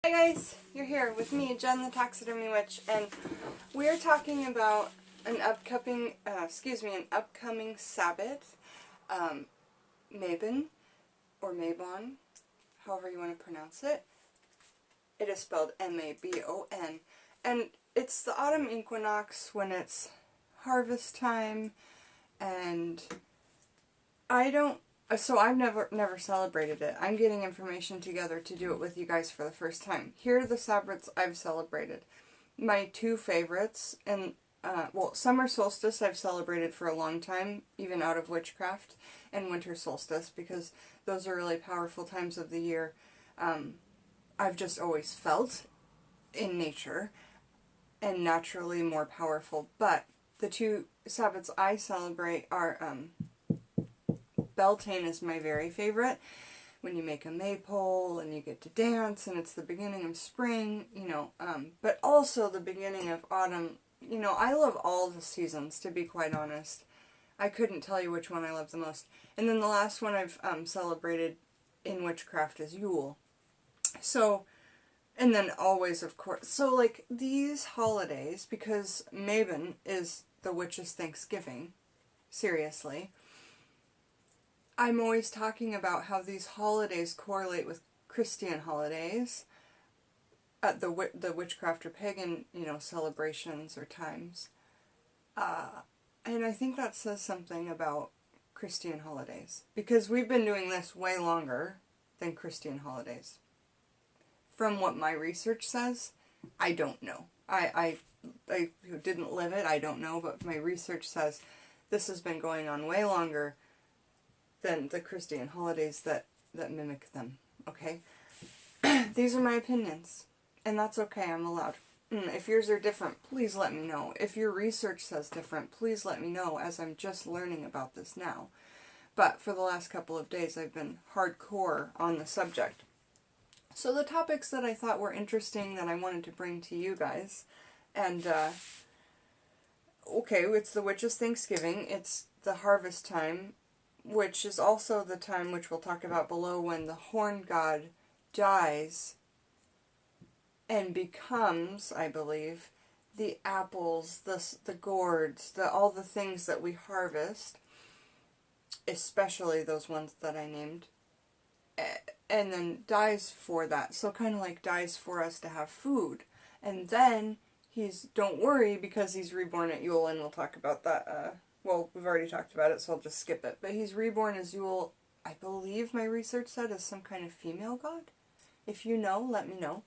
Hi guys, you're here with me, Jen the Taxidermy Witch, and we're talking about an upcoming Sabbath, Mabon, or Mabon, however you want to pronounce it. It is spelled M-A-B-O-N, and it's the autumn equinox when it's harvest time, and I've never celebrated it. I'm getting information together to do it with you guys for the first time. Here are the Sabbats I've celebrated. My two favorites, and summer solstice I've celebrated for a long time, even out of witchcraft, and winter solstice, because those are really powerful times of the year. I've just always felt in nature, and naturally more powerful. But the two Sabbats I celebrate are, Beltane is my very favorite. When you make a maypole and you get to dance and it's the beginning of spring, but also the beginning of autumn. I love all the seasons, to be quite honest. I couldn't tell you which one I love the most. And then the last one I've celebrated in witchcraft is Yule. So, and then always, of course. So, like, these holidays, because Mabon is the witch's Thanksgiving, seriously, I'm always talking about how these holidays correlate with Christian holidays, the witchcraft or pagan, celebrations or times. And I think that says something about Christian holidays, because we've been doing this way longer than Christian holidays. From what my research says, I don't know. I didn't live it, I don't know, but my research says this has been going on way longer than the Christian holidays that mimic them, okay? These are my opinions, and that's okay, I'm allowed. If yours are different, please let me know. If your research says different, please let me know, as I'm just learning about this now. But for the last couple of days, I've been hardcore on the subject. So the topics that I thought were interesting that I wanted to bring to you guys, and, okay, it's the witch's Thanksgiving, it's the harvest time, which is also the time, which we'll talk about below, when the horn god dies and becomes, I believe, the apples, the gourds, all the things that we harvest, especially those ones that I named, and then dies for that. So kind of like dies for us to have food. And then don't worry, because he's reborn at Yule, and we'll talk about that, well, we've already talked about it, so I'll just skip it. But he's reborn as Yule, I believe my research said, as some kind of female god. If you know, let me know.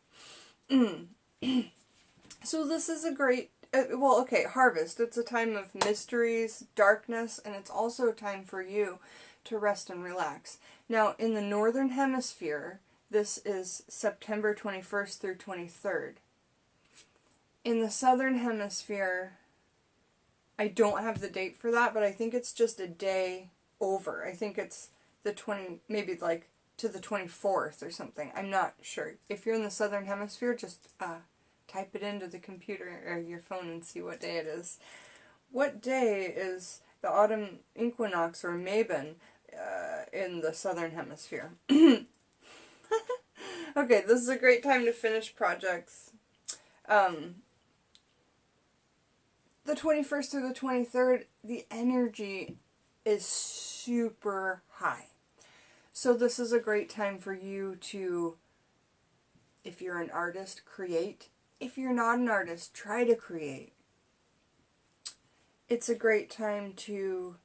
So this is a great, harvest. It's a time of mysteries, darkness, and it's also a time for you to rest and relax. Now, in the Northern Hemisphere, this is September 21st through 23rd. In the Southern Hemisphere, I don't have the date for that, but I think it's just a day over. I think it's maybe like to the 24th or something. I'm not sure. If you're in the Southern Hemisphere, just type it into the computer or your phone and see what day it is. What day is the autumn equinox, or Mabon, in the Southern Hemisphere? Okay, this is a great time to finish projects. The 21st through the 23rd, the energy is super high. So this is a great time for you to, if you're an artist, create. If you're not an artist, try to create. It's a great time to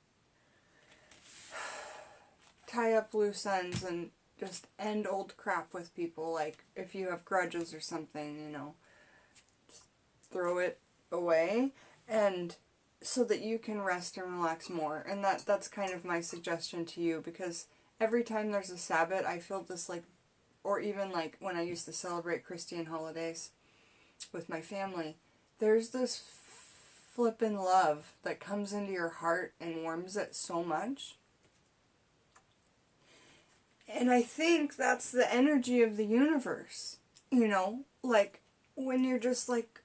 tie up loose ends and just end old crap with people. Like, if you have grudges or something, just throw it away. And so that you can rest and relax more. And that's kind of my suggestion to you, because every time there's a Sabbath, I feel this, like, or even like when I used to celebrate Christian holidays with my family, there's this flippin' love that comes into your heart and warms it so much. And I think that's the energy of the universe, like, when you're just like,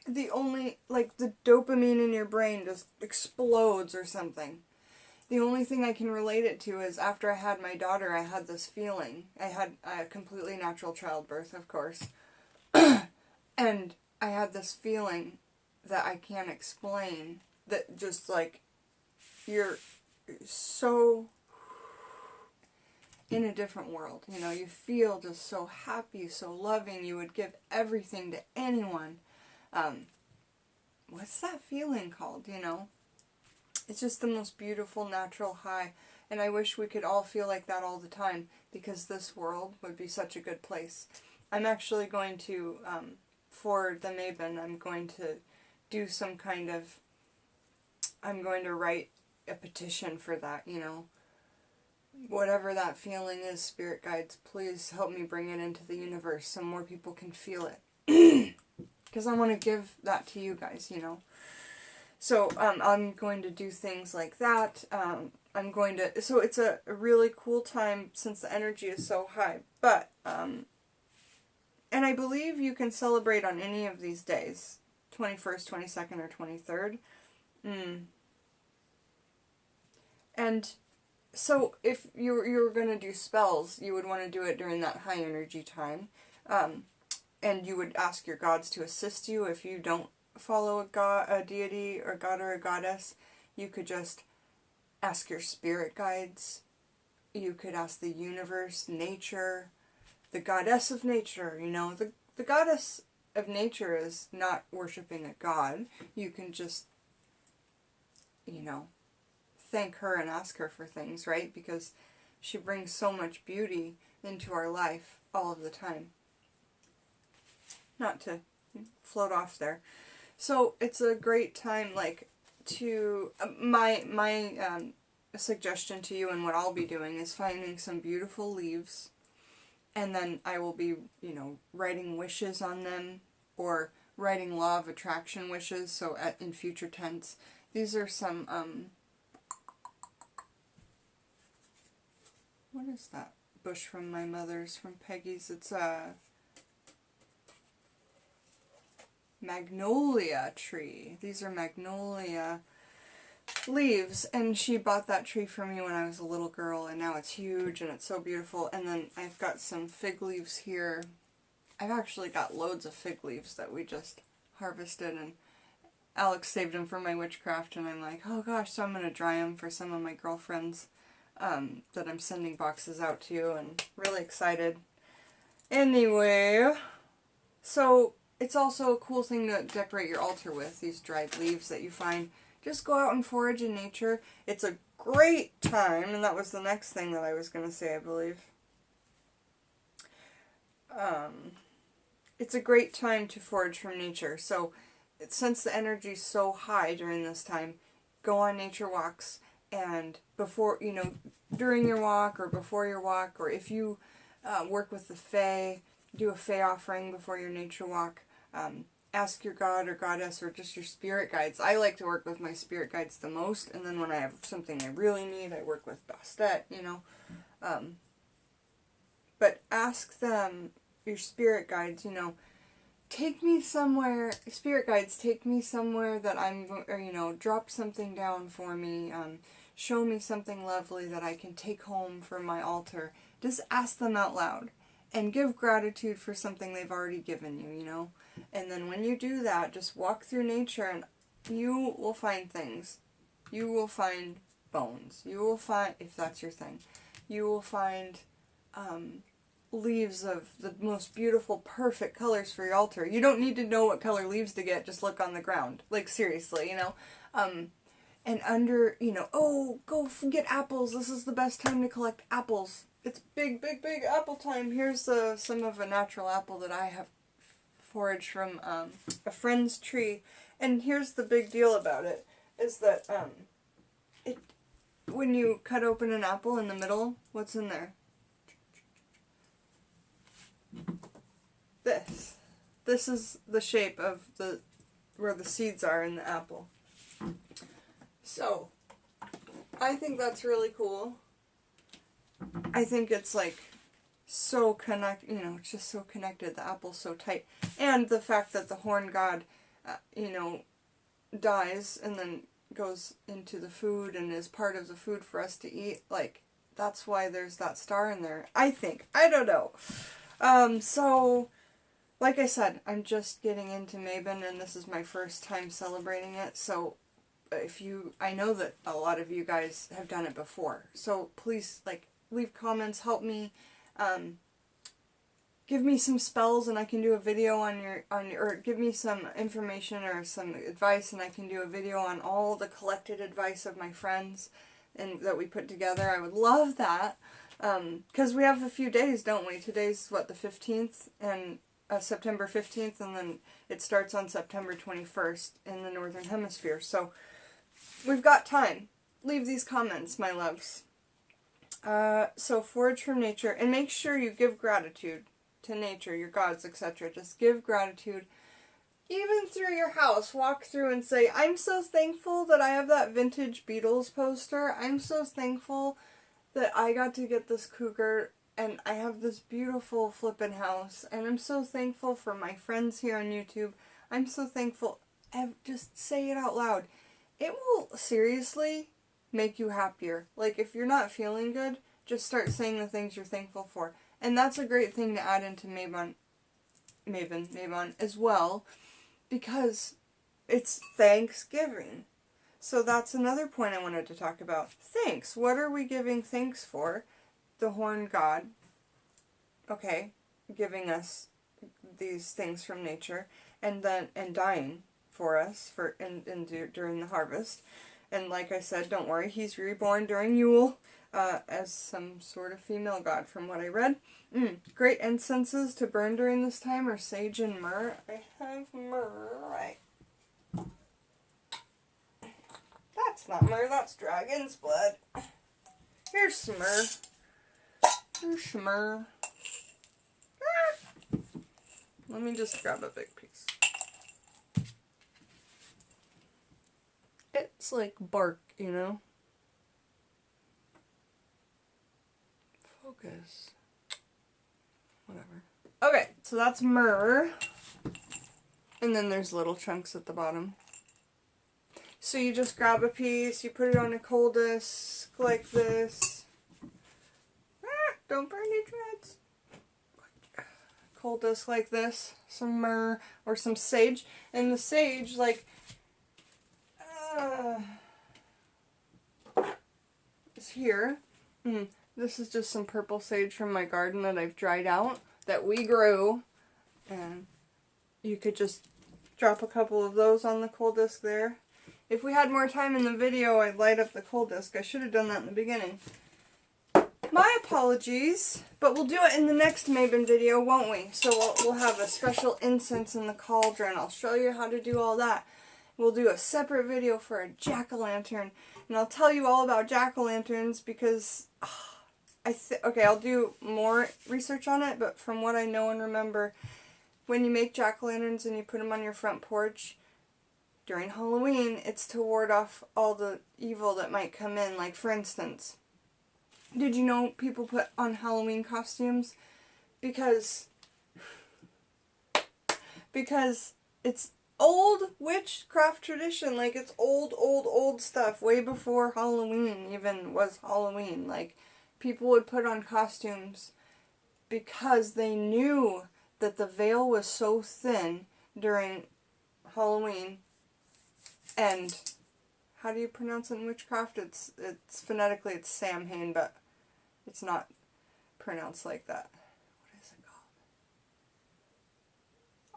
the dopamine in your brain just explodes or something. the only thing I can relate it to is after I had my daughter, I had this feeling. I had a completely natural childbirth, of course. And I had this feeling that I can't explain, that just like, you're so in a different world. You know, you feel just so happy, so loving. You would give everything to anyone. What's that feeling called, you know? It's just the most beautiful natural high. And I wish we could all feel like that all the time, because this world would be such a good place. I'm actually going to, for the Mabon, I'm going to do some kind of, I'm going to write a petition for that, you know. Whatever that feeling is, spirit guides, please help me bring it into the universe so more people can feel it. Because I want to give that to you guys, you know. So I'm going to do things like that. I'm going to, so it's a really cool time since the energy is so high. But, and I believe you can celebrate on any of these days, 21st, 22nd, or 23rd. And so if you were going to do spells, you would want to do it during that high energy time. And you would ask your gods to assist you. If you don't follow a deity or god or a goddess, you could just ask your spirit guides. You could ask the universe, nature, the goddess of nature. You know, the goddess of nature is not worshiping a god. You can just, you know, thank her and ask her for things, right? Because she brings so much beauty into our life all of the time. Not to float off there. So it's a great time, like, to, my suggestion to you and what I'll be doing is finding some beautiful leaves, and then I will be, you know, writing wishes on them, or writing law of attraction wishes, so in future tense. These are some, what is that bush from my mother's, from Peggy's? It's a magnolia tree. These are magnolia leaves, and she bought that tree for me when I was a little girl, and now it's huge and it's so beautiful. And then I've got some fig leaves here. I've actually got loads of fig leaves that we just harvested, and Alex saved them for my witchcraft, and I'm like, oh gosh, so I'm going to dry them for some of my girlfriends that I'm sending boxes out to, and really excited. Anyway, so it's also a cool thing to decorate your altar with, these dried leaves that you find. Just go out and forage in nature. It's a great time, and that was the next thing that I was going to say, I believe. It's a great time to forage from nature. So, since the energy is so high during this time, go on nature walks, and before, you know, during your walk, or before your walk, or if you work with the Fae, do a Fae offering before your nature walk. Ask your god or goddess, or just your spirit guides. I like to work with my spirit guides the most, and then when I have something I really need, I work with Bastet, you know. But ask them, your spirit guides, you know, take me somewhere, spirit guides, take me somewhere that or, you know, drop something down for me, show me something lovely that I can take home from my altar. Just ask them out loud, and give gratitude for something they've already given you, you know. And then when you do that, just walk through nature, and you will find things. You will find bones. You will find, if that's your thing, you will find leaves of the most beautiful, perfect colors for your altar. You don't need to know what color leaves to get, just look on the ground. Like, seriously, you know. And under, you know, oh, go get apples. This is the best time to collect apples. It's big, big, big apple time. Here's some of a natural apple that I have foraged from a friend's tree. And here's the big deal about it, is that when you cut open an apple in the middle, what's in there? This. This is the shape of where the seeds are in the apple. So, I think that's really cool. I think it's like so it's just so connected. The apple's so tight. And the fact that the horn god, you know, dies and then goes into the food and is part of the food for us to eat. Like, that's why there's that star in there, I think. I don't know. So, like I said, I'm just getting into Mabon, and this is my first time celebrating it, so I know that a lot of you guys have done it before, so please, like, leave comments, help me, give me some spells and I can do a video or give me some information or some advice and I can do a video on all the collected advice of my friends and that we put together. I would love that, because we have a few days, don't we? Today's, what, the 15th, and September 15th, and then it starts on September 21st in the Northern Hemisphere, so we've got time. Leave these comments, my loves. So forage from nature, and make sure you give gratitude to nature, your gods, etc. Just give gratitude. Even through your house, walk through and say, I'm so thankful that I have that vintage Beatles poster. I'm so thankful that I got to get this cougar and I have this beautiful flippin' house. And I'm so thankful for my friends here on YouTube. I'm so thankful. Just say it out loud. It will seriously make you happier. Like, if you're not feeling good, just start saying the things you're thankful for. And that's a great thing to add into Mabon as well, because it's Thanksgiving. So that's another point I wanted to talk about. Thanks. What are we giving thanks for? The horn god, okay, giving us these things from nature, and dying for us during the harvest. And like I said, don't worry, he's reborn during Yule, as some sort of female god from what I read. Great incenses to burn during this time are sage and myrrh. I have myrrh, right. That's not myrrh, that's dragon's blood. Here's some myrrh. Here's some myrrh. Let me just grab a big piece. It's like bark, you know? Focus. Whatever. Okay, so that's myrrh. And then there's little chunks at the bottom. So you just grab a piece, you put it on a coal disc like this. Don't burn your dreads. Coal disc like this. Some myrrh or some sage. And the sage, like, is here. This is just some purple sage from my garden that I've dried out, that we grew. And you could just drop a couple of those on the coal disc there. If we had more time in the video, I'd light up the coal disc. I should have done that in the beginning. My apologies, but we'll do it in the next Mabon video, won't we? So we'll have a special incense in the cauldron. I'll show you how to do all that. We'll do a separate video for a jack-o'-lantern, and I'll tell you all about jack-o'-lanterns because okay, I'll do more research on it, but from what I know and remember, when you make jack-o'-lanterns and you put them on your front porch during Halloween, it's to ward off all the evil that might come in. Like, for instance, did you know people put on Halloween costumes? Because it's old witchcraft tradition. Like, it's old stuff. Way before Halloween even was Halloween. Like, people would put on costumes because they knew that the veil was so thin during Halloween. And how do you pronounce it in witchcraft? It's phonetically it's Samhain, but it's not pronounced like that. What is it called?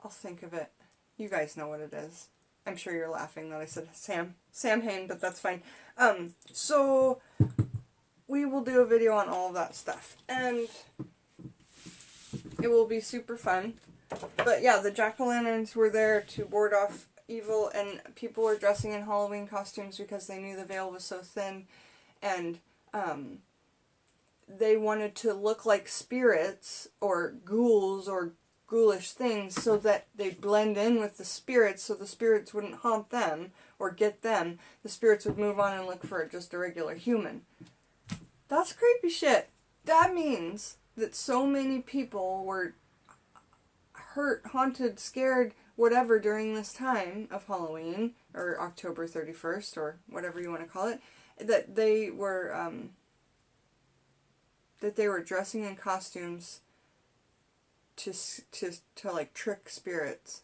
I'll think of it. You guys know what it is. I'm sure you're laughing that I said Samhain, but that's fine. So we will do a video on all of that stuff, and it will be super fun. But yeah, the jack-o'-lanterns were there to ward off evil, and people were dressing in Halloween costumes because they knew the veil was so thin, and they wanted to look like spirits or ghouls or ghoulish things so that they'd blend in with the spirits, so the spirits wouldn't haunt them or get them. The spirits would move on and look for just a regular human. That's creepy shit. That means that so many people were hurt, haunted, scared, whatever during this time of Halloween, or October 31st, or whatever you want to call it, that they were dressing in costumes to like trick spirits.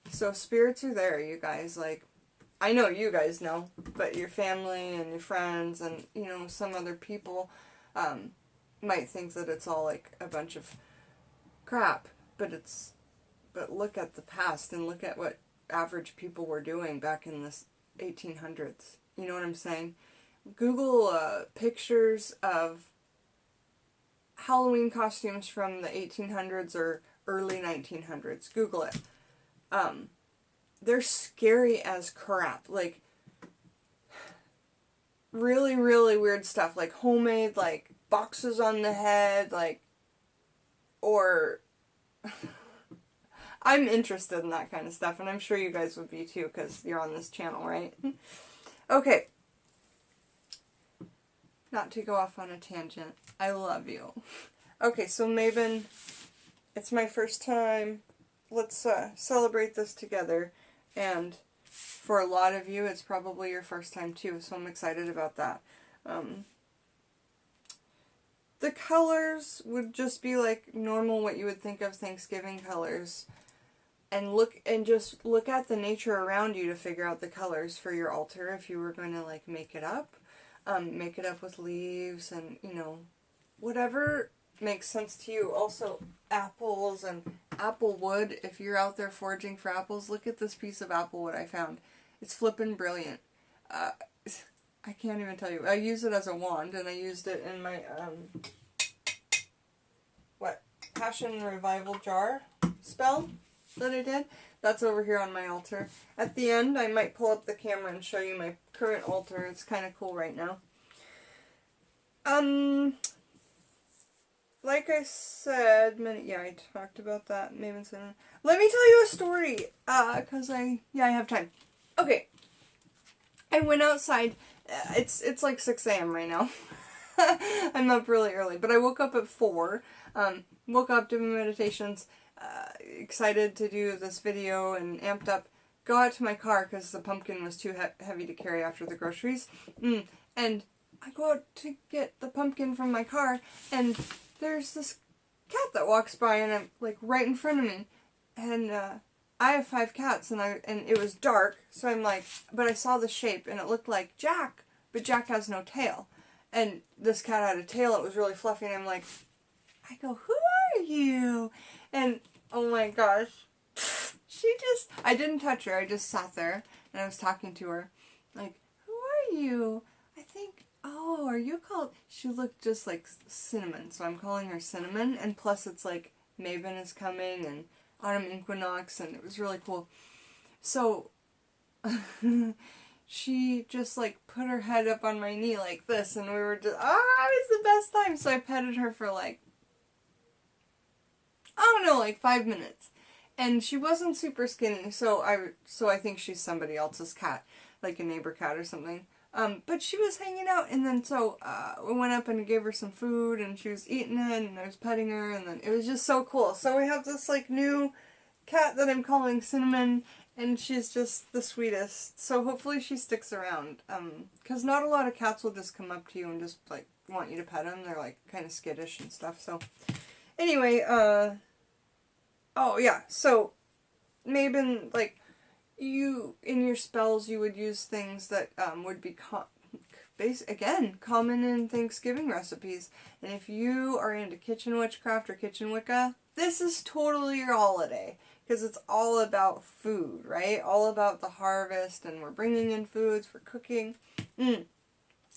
So spirits are there, you guys. Like, I know you guys know, but your family and your friends and, you know, some other people might think that it's all like a bunch of crap, but look at the past and look at what average people were doing back in the 1800s. You know what I'm saying? Google pictures of Halloween costumes from the 1800s or early 1900s. Google it. They're scary as crap. Like, really, really weird stuff. Like homemade, like, boxes on the head, like, or... I'm interested in that kind of stuff, and I'm sure you guys would be too, because you're on this channel, right? Okay. Not to go off on a tangent. I love you. Okay, so Mabon, it's my first time. Let's celebrate this together. And for a lot of you, it's probably your first time too, so I'm excited about that. The colors would just be like normal, what you would think of Thanksgiving colors. And just look at the nature around you to figure out the colors for your altar if you were going to, like, make it up. Make it up with leaves and, you know, whatever makes sense to you. Also, apples and apple wood. If you're out there foraging for apples, look at this piece of apple wood I found. It's flippin' brilliant. I can't even tell you. I use it as a wand, and I used it in my, Passion Revival jar spell that I did. That's over here on my altar. At the end, I might pull up the camera and show you my current altar. It's kind of cool right now. Like I said, I talked about that. Maybe let me tell you a story, because I have time. Okay. I went outside. It's like 6 a.m. right now. I'm up really early, but I woke up at 4. Woke up, did my meditations, excited to do this video and amped up. Go out to my car because the pumpkin was too heavy to carry after the groceries. And I go out to get the pumpkin from my car, and there's this cat that walks by, and I'm like right in front of me. And I have 5 cats, and it was dark, so I'm like, but I saw the shape, and it looked like Jack, but Jack has no tail. And this cat had a tail, it was really fluffy, and I'm like, I go, who are you? And, oh my gosh, I didn't touch her, I just sat there, and I was talking to her, like, who are you? I think, oh, are you called, she looked just like Cinnamon, so I'm calling her Cinnamon, and plus it's like, Mabon is coming, and autumn equinox, and it was really cool. So, she just, like, put her head up on my knee like this, and we were just, it was the best time, so I petted her for, like, I don't know, like 5 minutes. And she wasn't super skinny, so I think she's somebody else's cat, like a neighbor cat or something. But she was hanging out, and then so we went up and gave her some food, and she was eating it, and I was petting her, and then it was just so cool. So we have this like new cat that I'm calling Cinnamon, and she's just the sweetest. So hopefully she sticks around, because not a lot of cats will just come up to you and just like want you to pet them. They're like kind of skittish and stuff. So anyway, oh yeah, so Mabon, like, you, in your spells, you would use things that would be, common in Thanksgiving recipes. And if you are into kitchen witchcraft or kitchen Wicca, this is totally your holiday. Because it's all about food, right? All about the harvest, and we're bringing in foods for cooking.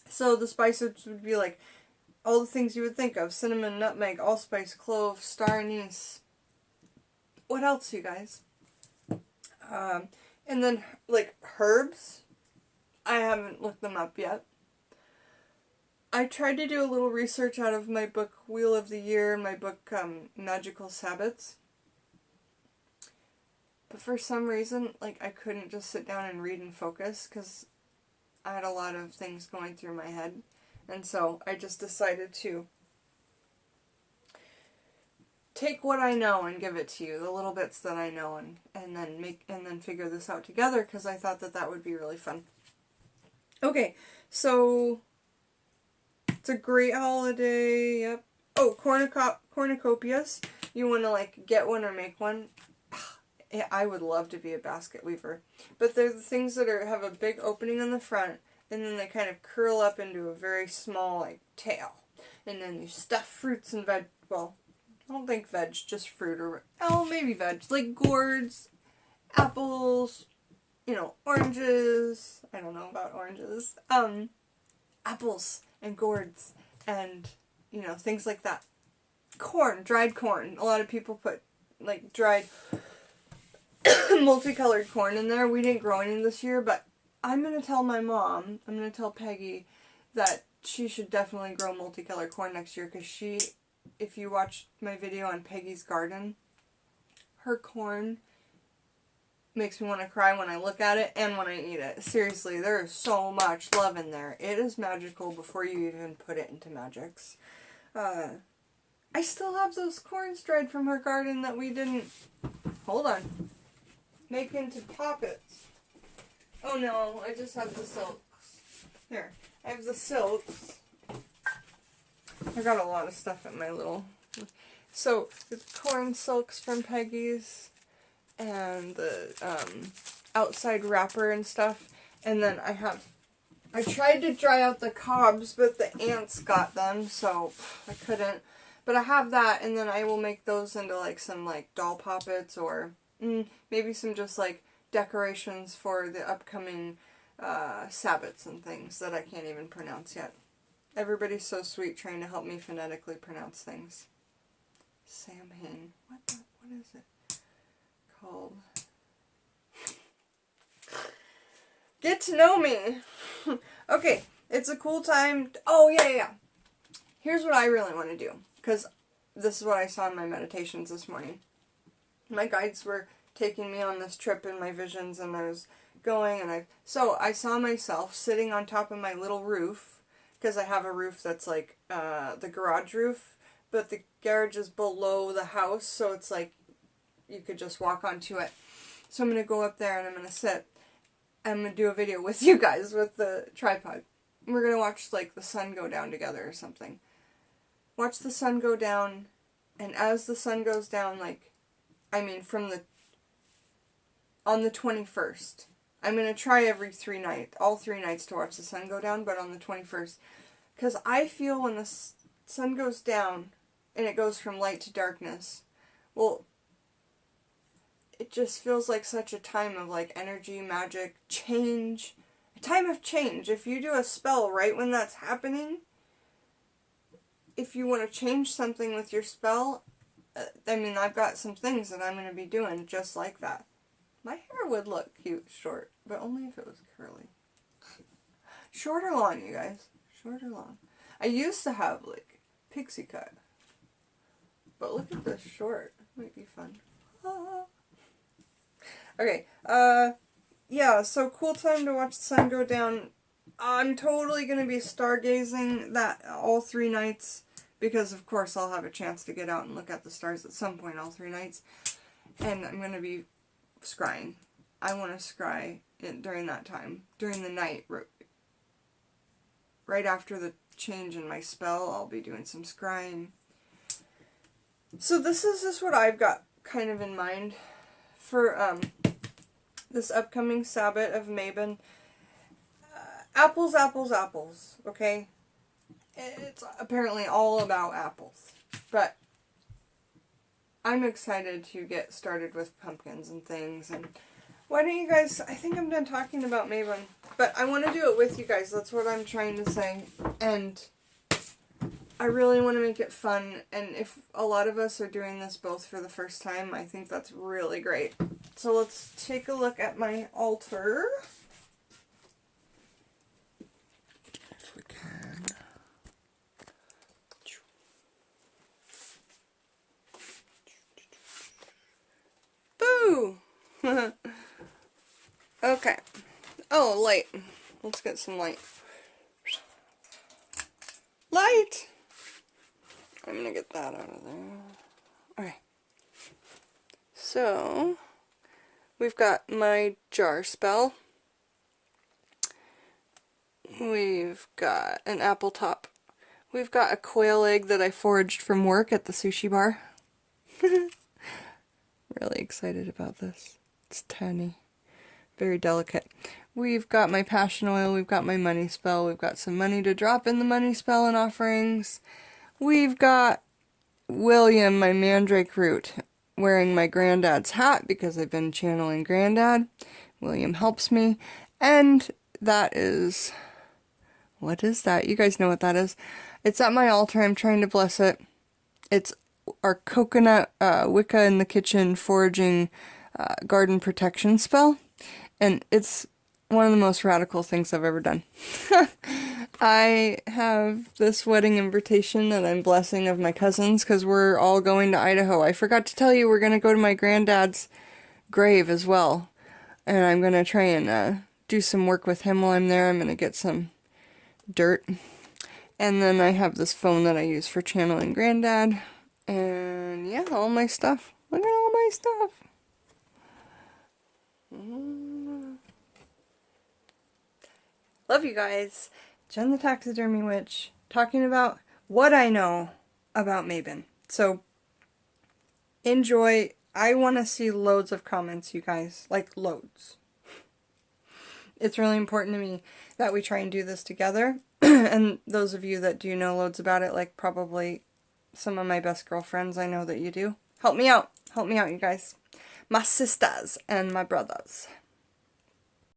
So the spices would be like all the things you would think of. Cinnamon, nutmeg, allspice, clove, star anise. What else, you guys? And then, like, herbs. I haven't looked them up yet. I tried to do a little research out of my book, Wheel of the Year, and my book, Magical Sabbats. But for some reason, like, I couldn't just sit down and read and focus, because I had a lot of things going through my head. And so I just decided to take what I know and give it to you, the little bits that I know, and then figure this out together, because I thought that would be really fun. Okay, so it's a great holiday. Yep. Oh, cornucopias. You want to like get one or make one? I would love to be a basket weaver. But they're the things that have a big opening on the front, and then they kind of curl up into a very small like tail. And then you stuff fruits and well, I don't think veg, just fruit, or maybe veg, like gourds, apples, oranges. I don't know about oranges. Apples and gourds and things like that. Corn, dried corn. A lot of people put like dried multicolored corn in there. We didn't grow any this year, but I'm going to tell my mom, I'm going to tell Peggy that she should definitely grow multicolored corn next year, because if you watch my video on Peggy's garden, her corn makes me want to cry when I look at it and when I eat it. Seriously, there is so much love in there. It is magical before you even put it into Magix. I still have those corns dried from her garden that we didn't, hold on, make into poppets. Oh no, I just have the silks. Here, I have the silks. I got a lot of stuff at my little... So, the corn silks from Peggy's, and the outside wrapper and stuff. And then I tried to dry out the cobs, but the ants got them, so I couldn't. But I have that, and then I will make those into like some like doll poppets, or maybe some just like decorations for the upcoming Sabbats and things that I can't even pronounce yet. Everybody's so sweet trying to help me phonetically pronounce things. Samhain. What is it called? Get to know me. Okay, it's a cool time. Oh, yeah. Here's what I really want to do, because this is what I saw in my meditations this morning. My guides were taking me on this trip in my visions, and I was going, and so I saw myself sitting on top of my little roof, because I have a roof that's like the garage roof, but the garage is below the house, so it's like you could just walk onto it. So I'm going to go up there and I'm going to sit. I'm going to do a video with you guys with the tripod. We're going to watch like the sun go down together or something. Watch the sun go down, and as the sun goes down, on the 21st. I'm going to try all 3 nights to watch the sun go down, but on the 21st. Because I feel when the sun goes down, and it goes from light to darkness, well, it just feels like such a time of like energy, magic, change. A time of change. If you do a spell right when that's happening, if you want to change something with your spell, I've got some things that I'm going to be doing just like that. My hair would look cute short, but only if it was curly. Short or long, you guys? Short or long? I used to have, like, pixie cut. But look at this short. Might be fun. Ah. Okay, yeah, so cool time to watch the sun go down. I'm totally going to be stargazing all 3 nights, because of course I'll have a chance to get out and look at the stars at some point all 3 nights. And I'm going to be scrying. I want to scry during that time, during the night. Right after the change in my spell, I'll be doing some scrying. So this is just what I've got kind of in mind for this upcoming Sabbat of Mabon. Apples, apples, apples, okay? It's apparently all about apples. But I'm excited to get started with pumpkins and things. And why don't you guys, I think I'm done talking about Mabon. But I want to do it with you guys. That's what I'm trying to say. And I really want to make it fun. And if a lot of us are doing this both for the first time, I think that's really great. So let's take a look at my altar. If we can. Boo! Okay. Oh, light. Let's get some light. Light! I'm gonna get that out of there. Okay. So, we've got my jar spell. We've got an apple top. We've got a quail egg that I foraged from work at the sushi bar. Really excited about this. It's tiny. Very delicate. We've got my passion oil, we've got my money spell, we've got some money to drop in the money spell and offerings. We've got William, my mandrake root, wearing my granddad's hat because I've been channeling granddad. William helps me. And that is... what is that? You guys know what that is. It's at my altar. I'm trying to bless it. It's our coconut Wicca in the kitchen foraging garden protection spell. And it's one of the most radical things I've ever done. I have this wedding invitation that I'm blessing of my cousins because we're all going to Idaho. I forgot to tell you we're going to go to my granddad's grave as well. And I'm going to try and do some work with him while I'm there. I'm going to get some dirt. And then I have this phone that I use for channeling granddad. And yeah, all my stuff. Look at all my stuff. Love you guys. Jen the Taxidermy Witch, talking about what I know about Mabon. So, enjoy. I want to see loads of comments, you guys. Like, loads. It's really important to me that we try and do this together. And those of you that do know loads about it, like probably some of my best girlfriends, I know that you do. Help me out. Help me out, you guys. My sisters and my brothers.